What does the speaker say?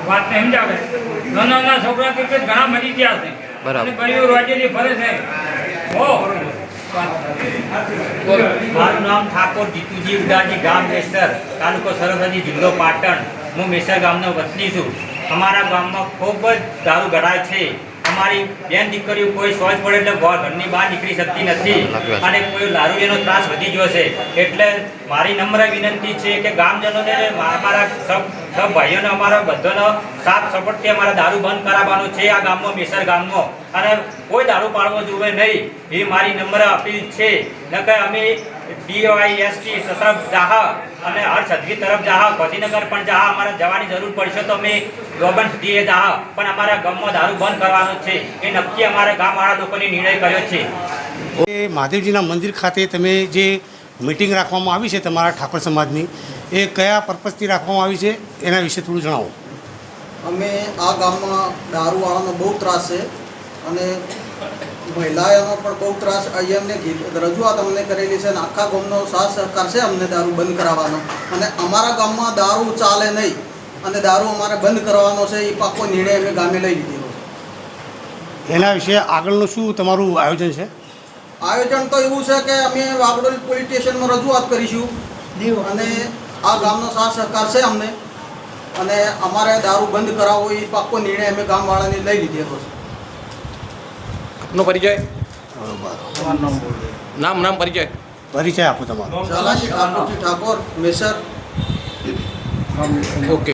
વાત ને સમજાવે નાના છોકરા કે ઘણા મરી ગયા છે બરાબર ગરીબ રાજ્યની ફરે છે મારું નામ ઠાકોર જીતુજી ઉદાજી ગામ મેસર તાલુકો સરહદી જિલ્લો પાટણ હું મેસર ગામનો વતની છું અમારા ગામમાં ખૂબ જ દારૂ ગળાય છે અમારી બેન દીકરીઓ કોઈ સોચ પડે એટલે ઘરની બહાર નીકળી શકતી નથી અને કોઈ દારૂનો ત્રાસ વધી ગયો છે એટલે મારી નમ્ર વિનંતી છે કે ગામજનોને અમારા સબ ભાઈઓને અમારા બધાનો સાથ સપોર્ટથી અમારા દારૂ બંધ કરાવવાનો છે આ ગામમાં મેસર ગામમાં અને કોઈ દારૂ પાડવો જોઈએ નહીં એ મારી નમ્ર અપીલ છે નકર અમે DYST તરફ જાહ અને હર્ષદગી તરફ જાહ ગાંધીનગર પણ જાહ અમારે જવાની જરૂર પડશે તો અમે ગોબન સુધીએ જાહ પણ અમારા ગામમાં દારૂ બંધ કરવાનો છે એ નક્કી અમારા ગામવાળા લોકોએ નિર્ણય કર્યો છે એ મહાદેવજીના મંદિર ખાતે તમે જે મીટિંગ રાખવામાં આવી છે તમારા ઠાકોર સમાજની એ કયા પર્પઝથી રાખવામાં આવી છે એના વિશે થોડું જણાવો. અમે આ ગામમાં દારૂવાળાનો બહુ ત્રાસ છે અને મહિલાઓનો પણ બહુ ત્રાસ અહીંયા રજૂઆત અમને કરેલી છે અને આખા ગામનો સાથ સહકાર છે અમને દારૂ બંધ કરાવવાનો અને અમારા ગામમાં દારૂ ચાલે નહીં અને દારૂ અમારે બંધ કરવાનો છે એ પાકો નિર્ણય અમે ગામે લઈ લીધેલો છે. એના વિશે આગળનું શું તમારું આયોજન છે? આયોજન તો એવું છે કે અમે વાગડોલ પોલીસ સ્ટેશનમાં રજૂઆત કરીશું અને આ ગામનો સાથ સહકાર છે અમને અને અમારે દારૂ બંધ કરાવવો એ પાકો નિર્ણય અમે ગામવાળાને લઈ લીધેલો છે. આપનો પરિચય નામ પરિચય પરિચય આપો તમારો. ઝાલાજી ઠાકોર મેસર. ઓકે.